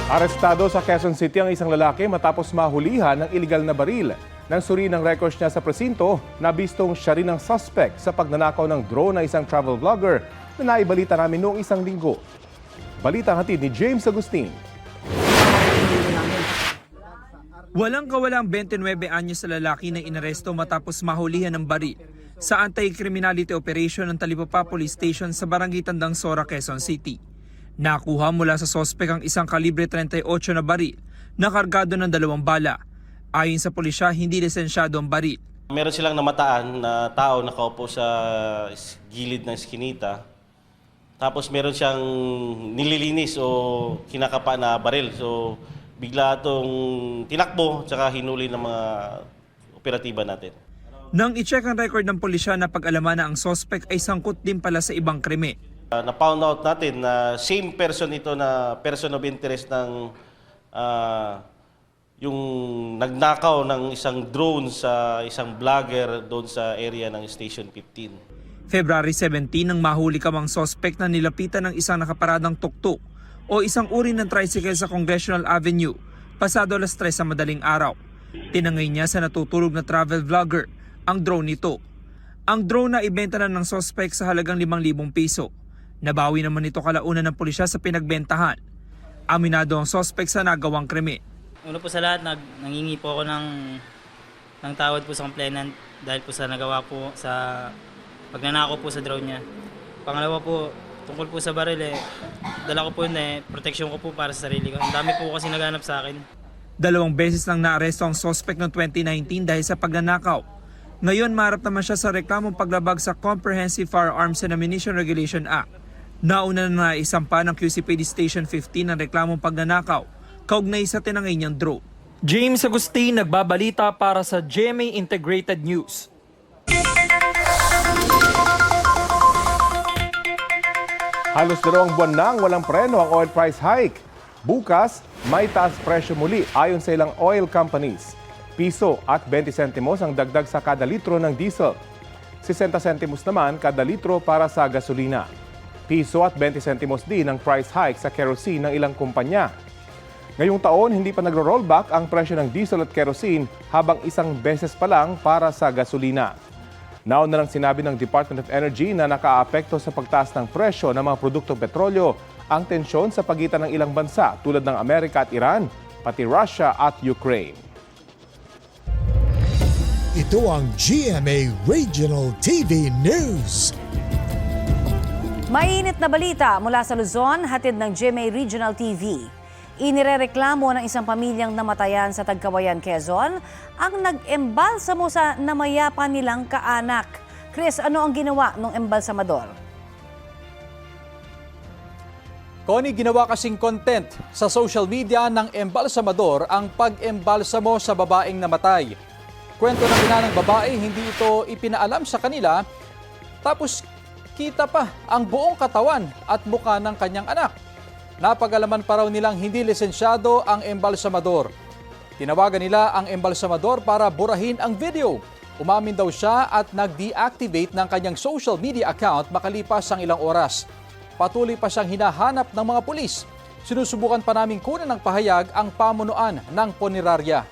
Arestado sa Quezon City ang isang lalaki matapos mahulihan ng iligal na baril. Nang suri ng records niya sa presinto, nabistong siya rin ang suspect sa pagnanakaw ng drone ng isang travel vlogger na naibalita namin noong isang linggo. Balita hatid ni James Agustin. Walang kawalang 29 anyos sa lalaki na inaresto matapos mahulihan ng baril sa anti-criminality operation ng Talipapa Police Station sa Barangay Tandang Sora, Quezon City. Nakuha mula sa sospek ang isang kalibre 38 na baril na kargado ng 2 bala. Ayon sa pulisya, hindi lisensyado ang baril. Meron silang namataan na tao nakaupo sa gilid ng skinita. Tapos meron siyang nililinis o kinakapa na baril. So bigla itong tinakbo at hinuli ng mga operatiba natin. Nang i-check ang record ng pulisya na pag-alaman na ang sospek ay sangkot din pala sa ibang krimen. Na-found out natin na same person ito na person of interest ng yung nagnakaw ng isang drone sa isang vlogger doon sa area ng Station 15. February 17 nang mahuli kamang sospek na nilapitan ng isang nakaparadang tuktok o isang uri ng tricycle sa Congressional Avenue pasado alas 3 sa madaling araw. Tinangay niya sa natutulog na travel vlogger ang drone nito. Ang drone na ibenta na ng sospek sa halagang 5,000 piso. Nabawi naman ito kalaunan ng pulisya sa pinagbentahan. Aminado ang sospek sa nagawang krimen. Una po sa lahat, nangingi po ako ng tawad po sa complainant dahil po sa nagawa po sa pagnanakaw po sa drone niya. Pangalawa po, tungkol po sa baril dala ko po yun protection ko po para sa sarili ko. Ang dami po kasi naghanap sa akin. 2 beses lang naaresto ang sospek noong 2019 dahil sa pagnanakaw. Ngayon maharap naman siya sa reklamong paglabag sa Comprehensive Firearms and Ammunition Regulation Act. Nauna na naisampa ng QCPD Station 15 ang reklamong pagnanakaw kaugnay sa tinangay niyang drone. James Agustin nagbabalita para sa GMA Integrated News. Halos 2 buwan nang walang preno ang oil price hike. Bukas, may taas presyo muli ayon sa ilang oil companies. Piso at 20 sentimos ang dagdag sa kada litro ng diesel. 60 sentimos naman kada litro para sa gasolina. Piso at 20 sentimos din ang price hike sa kerosene ng ilang kumpanya. Ngayong taon, hindi pa nagro-rollback ang presyo ng diesel at kerosene habang 1 beses pa lang para sa gasolina. Nauna lang sinabi ng Department of Energy na nakaapekto sa pagtaas ng presyo ng mga produktong petrolyo ang tensyon sa pagitan ng ilang bansa tulad ng Amerika at Iran, pati Russia at Ukraine. Ito ang GMA Regional TV News. Mainit na balita mula sa Luzon, hatid ng GMA Regional TV. Inirereklamo ng isang pamilyang namatayan sa Tagkawayan, Quezon ang nag-embalsamo sa namayapan nilang kaanak. Chris, ano ang ginawa ng embalsamador? Connie, ginawa kasing content sa social media ng embalsamador ang pag-embalsamo sa babaeng namatay. Kwento ng ina ng babae, hindi ito ipinaalam sa kanila, tapos kita pa ang buong katawan at mukha ng kanyang anak. Napag-alaman pa raw nilang hindi lisensyado ang embalsamador. Tinawagan nila ang embalsamador para burahin ang video. Umamin daw siya at nag-deactivate ng kanyang social media account makalipas ang ilang oras. Patuloy pa siyang hinahanap ng mga pulis. Sinusubukan pa naming kunan ng pahayag ang pamunuan ng punerarya.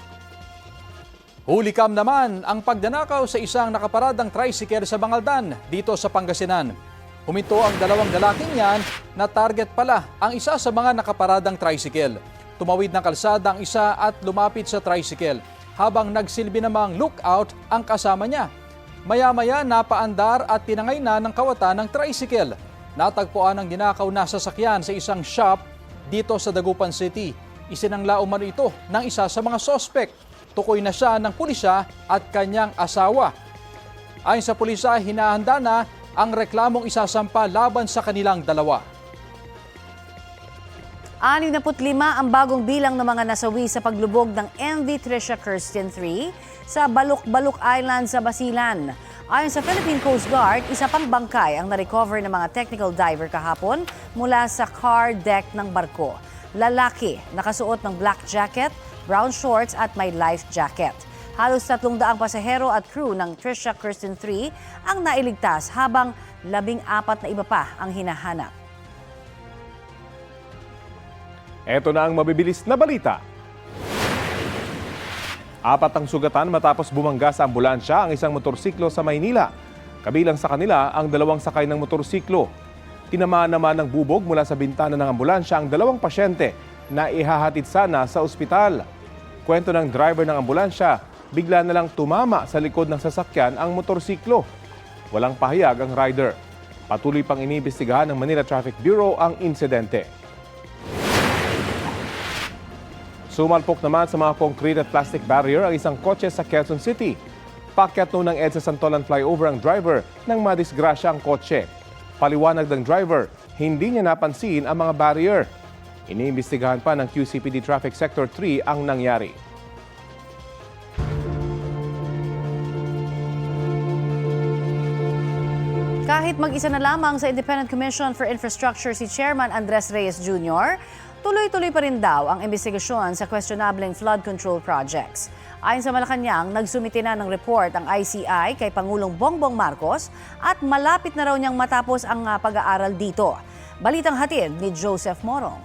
Hulikam naman ang pagdanakaw sa isang nakaparadang tricycle sa Bangaldan dito sa Pangasinan. Huminto ang 2 lalaking yan na target pala ang isa sa mga nakaparadang tricycle. Tumawid ng kalsada ang isa at lumapit sa tricycle habang nagsilbi namang lookout ang kasama niya. Maya-maya napaandar at tinangay na ng kawatan ng tricycle. Natagpuan ang dinakaw na sasakyan sa isang shop dito sa Dagupan City. Isinangla umano ito ng isa sa mga sospek. Tukoy na siya ng pulisya at kanyang asawa. Ayon sa pulisya, hinahanda na ang reklamong isasampa laban sa kanilang dalawa. 65 ang bagong bilang ng mga nasawi sa paglubog ng MV Trisha Kirsten 3 sa Baluk-Baluk Island sa Basilan. Ayon sa Philippine Coast Guard, isa pang bangkay ang na-recover ng mga technical diver kahapon mula sa car deck ng barko. Lalaki, nakasuot ng black jacket, brown shorts at may life jacket. Halos 300 pasahero at crew ng Trisha Kirsten 3 ang nailigtas habang 14 na iba pa ang hinahanap. Ito na ang mabibilis na balita. 4 ang sugatan matapos bumangga sa ambulansya ang isang motorsiklo sa Maynila. Kabilang sa kanila ang 2 sakay ng motorsiklo. Tinamaan naman ng bubog mula sa bintana ng ambulansya ang 2 pasyente na ihahatid sana sa ospital. Kwento ng driver ng ambulansya, bigla na lang tumama sa likod ng sasakyan ang motorsiklo. Walang pahayag ang rider. Patuloy pang iniimbestigahan ng Manila Traffic Bureau ang insidente. Sumalpok naman sa mga concrete at plastic barrier ang isang kotse sa Quezon City. Paakyat noon ng EDSA Santolan flyover ang driver nang madisgrasya ang kotse. Paliwanag ng driver, hindi niya napansin ang mga barrier. Iniimbestigahan pa ng QCPD Traffic Sector 3 ang nangyari. Kahit mag-isa na lamang sa Independent Commission for Infrastructure si Chairman Andres Reyes Jr., tuloy-tuloy pa rin daw ang investigasyon sa questionableng flood control projects. Ayon sa Malacanang, nagsumite na ng report ang ICI kay Pangulong Bongbong Marcos at malapit na raw niyang matapos ang pag-aaral dito. Balitang hatid ni Joseph Morong.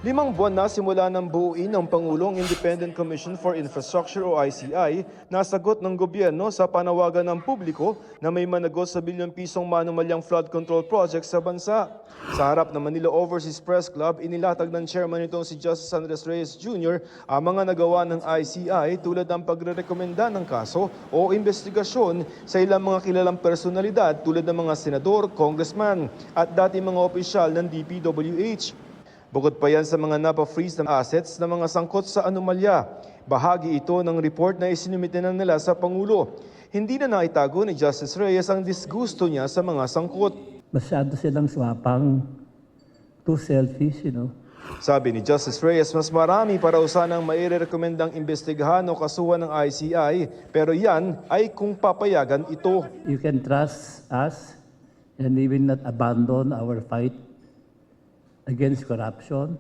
5 buwan na simula ng buuin ng Pangulong Independent Commission for Infrastructure o ICI na sagot ng gobyerno sa panawagan ng publiko na may managot sa bilyong pisong manumalyang flood control project sa bansa. Sa harap ng Manila Overseas Press Club, inilatag ng chairman nitong si Justice Andres Reyes Jr. ang mga nagawa ng ICI tulad ng pagrerekomenda ng kaso o investigasyon sa ilang mga kilalang personalidad tulad ng mga senador, congressman at dating mga opisyal ng DPWH. Bukod pa yan sa mga napa-freeze ng assets ng mga sangkot sa anomalya. Bahagi ito ng report na isinumite na nila sa Pangulo. Hindi na naitago ni Justice Reyes ang disgusto niya sa mga sangkot. Masyado silang swapang, too selfish, Sabi ni Justice Reyes, mas marami para sanang mairerekomendang investigahan o kasuhan ng ICI, pero yan ay kung papayagan ito. You can trust us and we will not abandon our fight against corruption.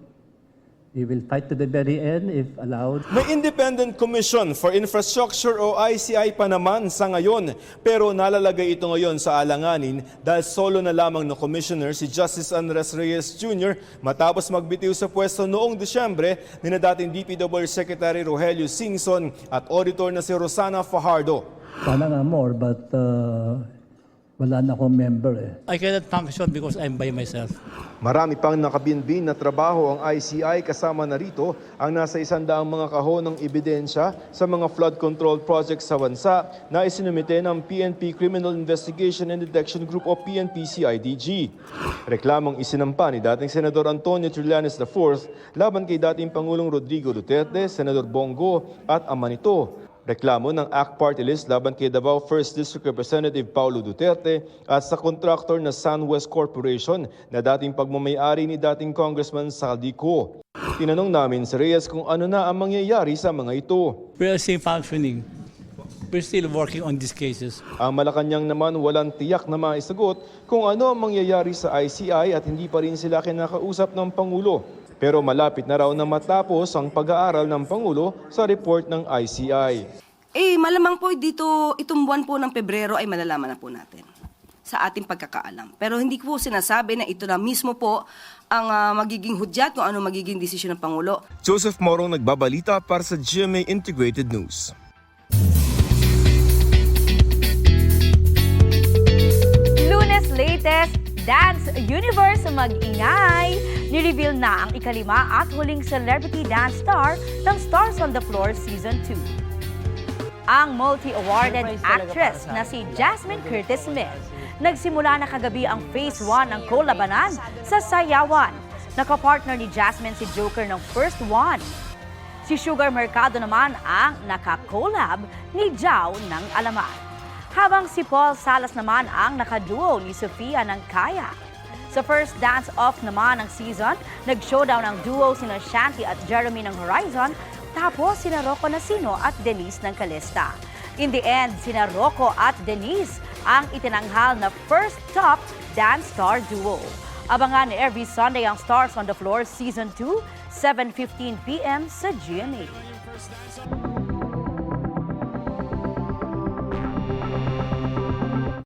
We will fight to the very end if allowed. May Independent Commission for Infrastructure o ICI pa naman sa ngayon, pero nalalagay ito ngayon sa alanganin dahil solo na lamang na commissioner si Justice Andres Reyes Jr. matapos magbitiw sa pwesto noong Disyembre ni na dating DPWH Secretary Rogelio Singson at auditor na si Rosana Fajardo. Sana nga more, but wala na akong member I cannot function because I'm by myself. Marami pang nakabinbin na trabaho ang ICI kasama na rito ang nasa 100 mga kahon ng ebidensya sa mga flood control projects sa bansa na isinumite ng PNP Criminal Investigation and Detection Group o PNP-CIDG. Reklamong isinampa ni dating Senador Antonio Trillanes IV laban kay dating Pangulong Rodrigo Duterte, Senador Bongo at ama nito. Reklamo ng ACT Party List laban kay Davao 1st District Representative Paulo Duterte at sa contractor na SunWest Corporation na dating pagmamayari ni dating Congressman Saldico. Tinanong namin si Reyes kung ano na ang mangyayari sa mga ito. We are still functioning. We're still working on these cases. Ang Malacanang naman walang tiyak na maisagot kung ano ang mangyayari sa ICI at hindi pa rin sila kinakausap ng Pangulo. Pero malapit na raw na matapos ang pag-aaral ng Pangulo sa report ng ICI. Malamang po dito, itong buwan po ng Pebrero ay malalaman na po natin sa ating pagkakaalam. Pero hindi ko po sinasabi na ito na mismo po ang magiging hudyat kung ano magiging desisyon ng Pangulo. Joseph Morong nagbabalita para sa GMA Integrated News. Lunes latest, Dance Universe mag-ingay! Nireveal na ang ika-5 at huling celebrity dance star ng Stars on the Floor Season 2. Ang multi-awarded actress na si Jasmine Curtis Smith. Nagsimula na kagabi ang Phase 1 ng kolabanan sa Sayawan. Nakapartner ni Jasmine si Joker ng First One. Si Sugar Mercado naman ang nakakolab ni Jao ng Alamat. Habang si Paul Salas naman ang nakaduo ni Sofia ng Kaya. Sa first dance-off naman ng season, nag-showdown ang duo sina Shanti at Jeremy ng Horizon, tapos sina Rocco Nacino at Denise ng Calista. In the end, sina Rocco at Denise ang itinanghal na first top dance star duo. Abangan every Sunday ang Stars on the Floor Season 2, 7:15 p.m. sa GMA.